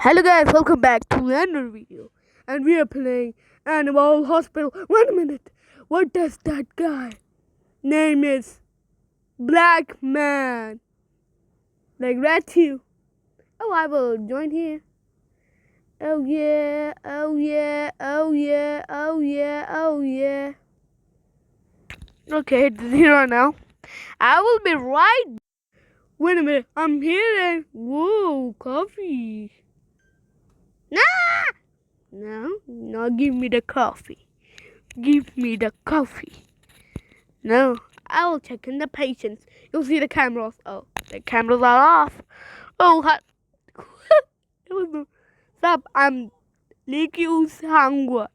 Hello guys, welcome back to another video. And we are playing Animal Hospital. 1 minute. What does that guy name is? Black Man. Like that too. Oh, I will join here. Oh yeah, oh yeah, oh yeah, oh yeah, oh yeah. Okay, it's 0 now. I will be right. Wait a minute, I'm here and whoa, coffee. Nah! No, give me the coffee. Give me the coffee. No, I will check in the patients. You'll see the cameras. Oh, the cameras are off. Oh, it was no. Stop. I'm leaky hunger.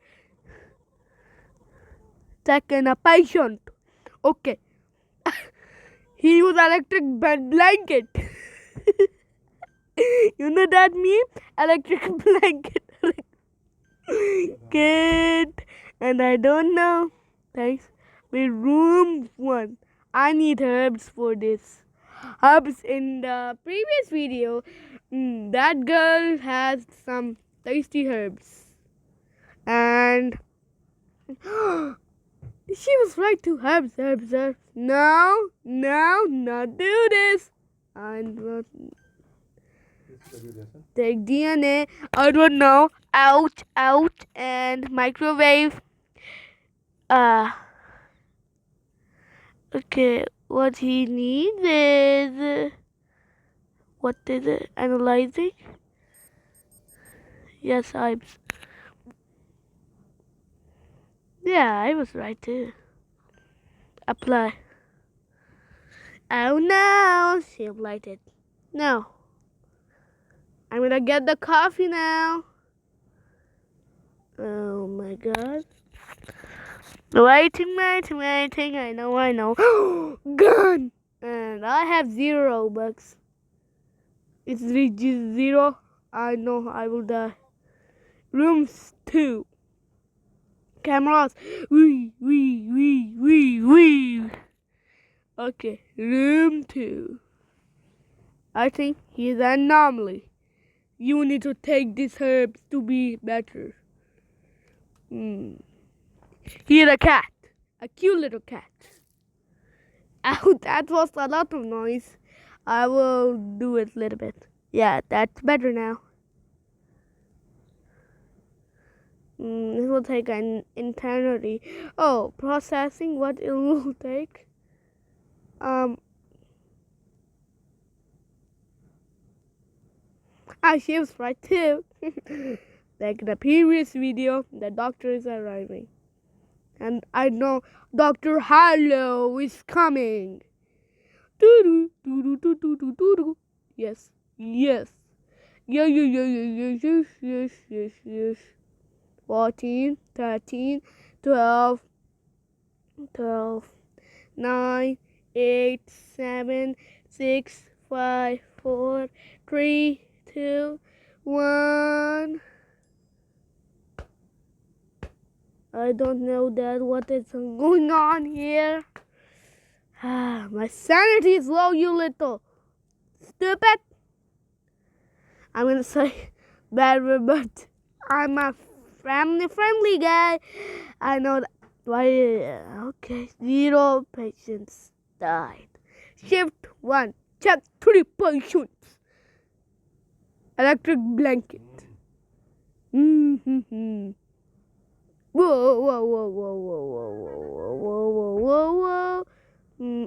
Checking a patient. Okay. He was electric bed blanket. You know that meme? Electric blanket. Kid. And I don't know. Thanks. With room 1. I need herbs for this. Herbs in the previous video. That girl has some tasty herbs. And she was right to herbs. No, not do this. I'm not. Take DNA. I don't know. Out, and microwave. Okay, what he needs is what is it? Analyzing? Yes, I was right too. Apply. Oh no, she applied it. No. I'm gonna get the coffee now. Oh my god. Waiting. I know. Gun! And I have 0 bucks. It's reaches 0. I know I will die. Rooms 2. Cameras. Wee. Okay, room 2. I think he is an anomaly. You need to take these herbs to be better. Here's a cat. A cute little cat. Ow, that was a lot of noise. I will do it a little bit. Yeah, that's better now. It will take an eternity. Oh, processing what it will take. She was right too. Like the previous video, the doctor is arriving. And I know Dr. Harlow is coming. Yes. Yes. 14, 13, 12, 9, 8, 7, 6, 5, 4, 3, 2, 1. I don't know what is going on here. My sanity is low, you little stupid. I'm gonna say bad word, but I'm a family-friendly guy. I know that. Why? Okay, 0 patients died. Shift 1. Check 3 patients. Electric blanket. Whoa.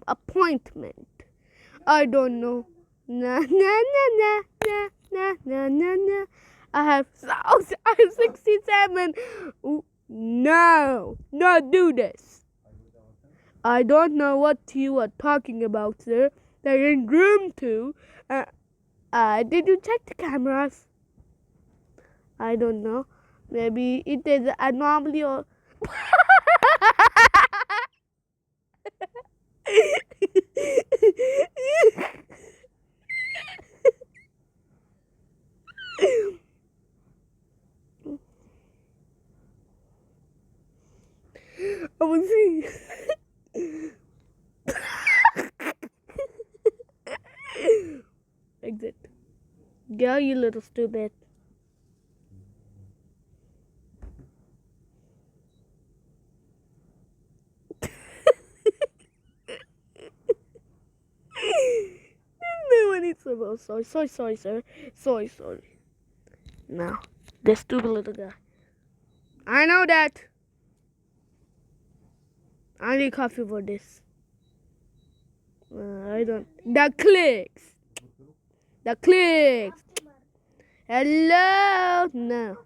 Appointment. I don't know. Nah. I have 67. Ooh, no, not do this. I don't know what you are talking about, sir. They're in room 2. Did you check the cameras? I don't know. Maybe it is an anomaly or. I will see. Exit. Go, you little stupid. money. So sorry, sir. Sorry. No, this stupid little guy. I know that. I need coffee for this. I don't. The clicks. Hello. No.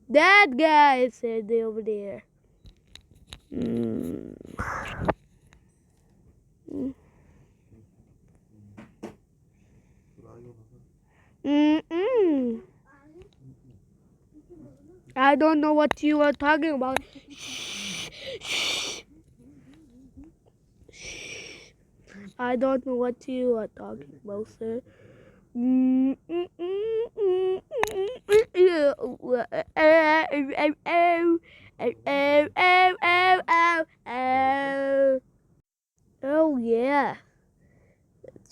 That guy said over there. I don't know what you are talking about. I don't know what you are talking about, sir. Oh yeah.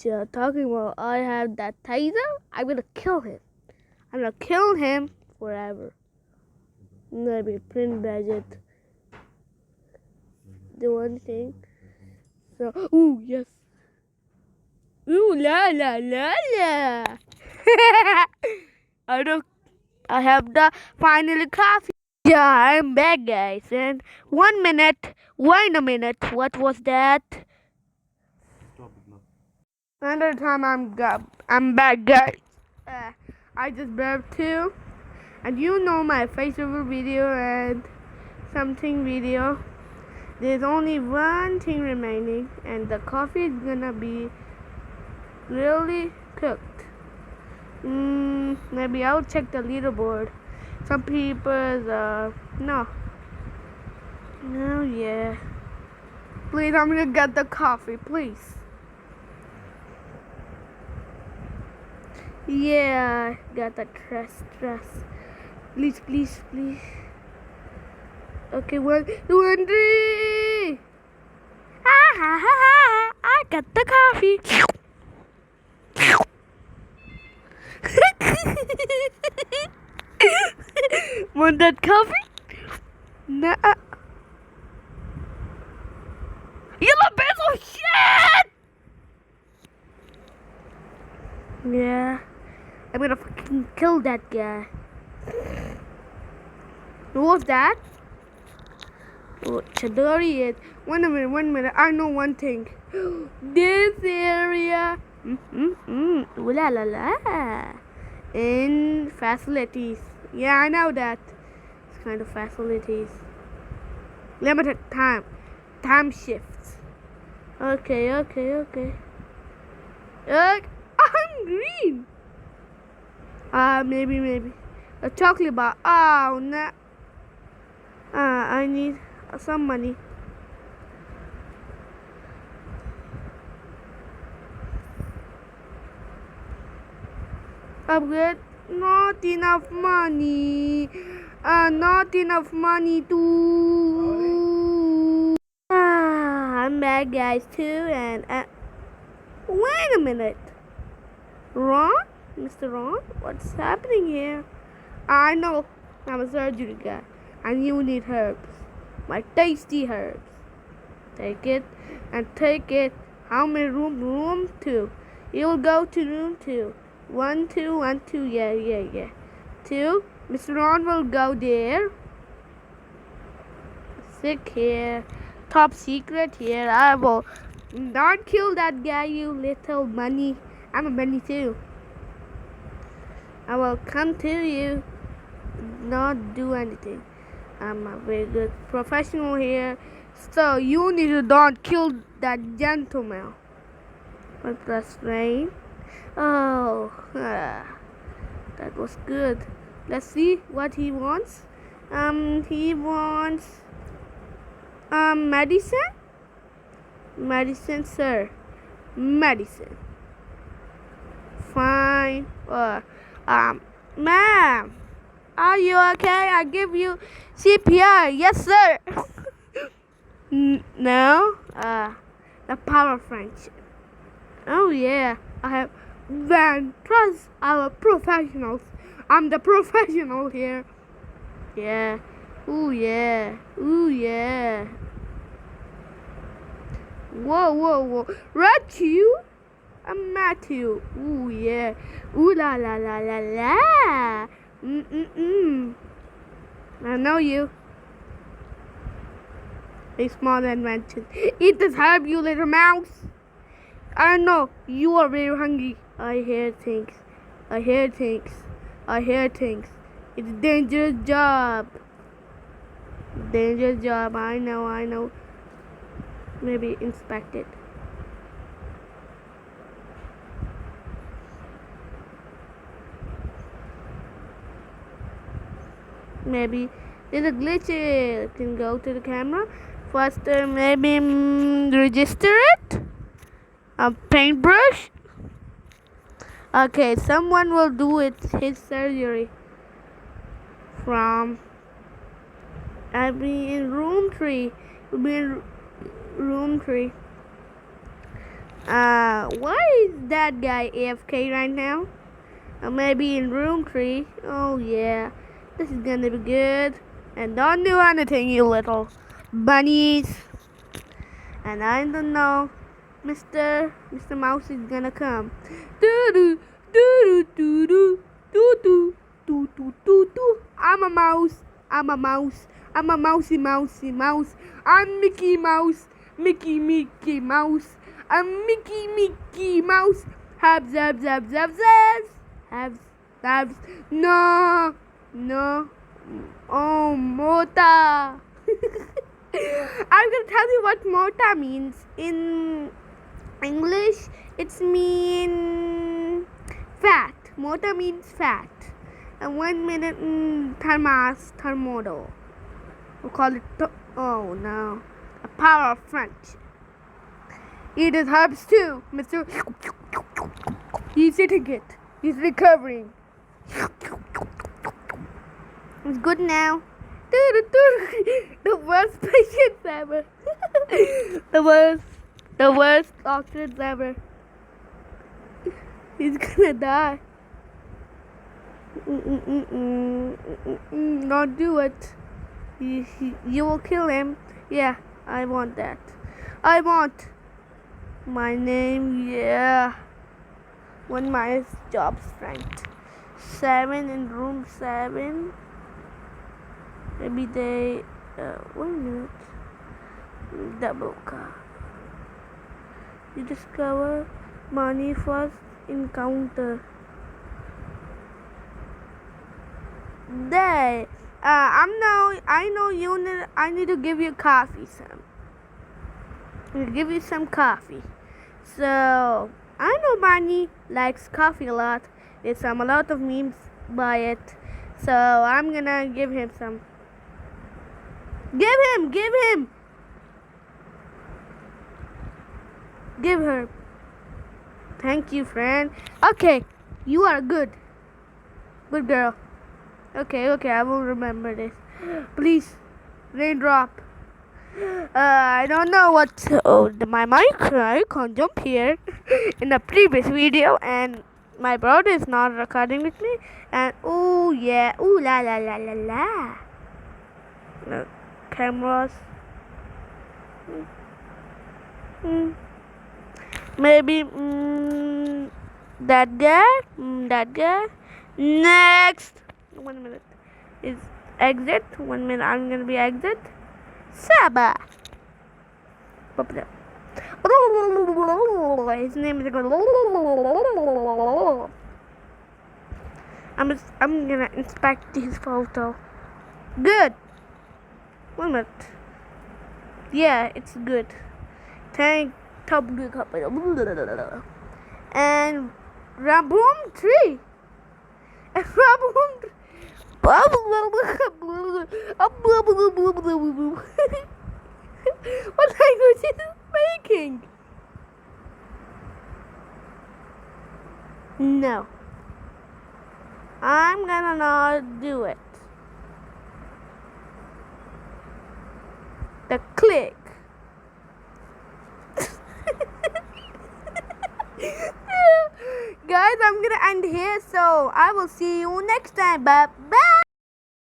You're talking about I have that taser? I'm gonna kill him. I'm gonna kill him forever. Maybe print budget. The one thing. So, ooh, yes. Ooh, la. I have the finally coffee. Yeah, I'm back, guys. And 1 minute. Wait a minute. What was that? Another time I'm back, guys. I just burped too. And you know my Facebook video and something video. There's only one thing remaining, and the coffee is gonna be really cooked. Maybe I'll check the leaderboard. Some people's no. Oh yeah. Please, I'm gonna get the coffee, please. Yeah, got the stress. Please. Okay, one, 3. I got the coffee. Want that coffee? Nah. Yellow pencil shit! Yeah. I'm gonna fucking kill that guy. What was that? Oh, Chidori is. 1 minute. I know one thing. This area. Ooh la la. In facilities. Yeah, I know that. It's kind of facilities. Limited time. Time shifts. Okay. I'm green. Maybe. A chocolate bar. Oh, no. I need some money. Upgrade. Not enough money. Not enough money to. I'm back, guys, too. And wait a minute. Ron? Mr. Ron? What's happening here? I know. I'm a surgery guy. And you need herbs. My tasty herbs. Take it. How many room? Room 2. You'll go to room 2. 1, 2. Yeah. 2. Mr. Ron will go there. Sick here. Top secret here. I will not kill that guy, you little bunny. I'm a bunny too. I will come to you. Not do anything. I'm a very good professional here. So you need to don't kill that gentleman. But that's rain. Oh, that was good. Let's see what he wants. He wants medicine. Medicine, sir. Medicine. Fine. Ma'am, are you okay? I give you CPR. Yes, sir. No. The power of friendship. Oh yeah. I have. Then trust our professionals. I'm the professional here. Yeah. Ooh yeah. Whoa. Red you? I'm Matthew. Ooh, yeah. Ooh, la, la, la, la, la. I know you. A small invention. Eat this herb, you little mouse. I know. You are very hungry. I hear things. I hear things. I hear things. It's a dangerous job. Dangerous job. I know. Maybe inspect it. Maybe there's a glitch. It can go to the camera. First, maybe register it. A paintbrush. Okay, someone will do it. His surgery. From. I'll be in room 3. We'll be in room 3. Why is that guy AFK right now? Maybe in room 3. Oh yeah, this is gonna be good. And don't do anything, you little bunnies. And I don't know, Mr. Mouse is gonna come. Doo doo doo doo doo doo doo doo doo doo doo. I'm a mouse. I'm a mouse. I'm a mousy mouse. I'm Mickey Mouse. Mickey Mouse. I'm Mickey Mouse. Have zab. Have zabs. No. Oh, Mota. I'm gonna tell you what Mota means. In English, it's mean fat. Mota means fat. And 1 minute Tarmodo. We'll call it oh no. A power of French. Eat his herbs too, Mr. He's eating it. He's recovering. It's good now. The worst patients ever. The worst doctors ever. He's gonna die. Don't do it. You will kill him. Yeah, I want that. I want my name. Yeah. 1 minus job strength. 7 in room 7. Maybe they 1 minute. Double car. You discover money first encounter. There. I know you need. I need to give you coffee. I'll give you some coffee. So I know Barney likes coffee a lot. There's a lot of memes by it. So I'm gonna give him some. Give him. Give her. Thank you, friend. Okay, you are good. Good girl. Okay, I will remember this. Please, raindrop. I don't know what. Oh, my mic. I can't jump here. In the previous video, and my brother is not recording with me. And oh yeah, ooh la la la la la. No, cameras. Maybe that guy. Next. 1 minute is exit. 1 minute. I'm gonna be exit. Saba. His name is. I'm gonna inspect his photo. Good. 1 minute. Yeah, it's good. Thank top good couple. And room 3. And room 3. What language is it speaking? No. I'm gonna not do it. The click. Guys, I'm gonna end here, so I will see you next time. Bye bye.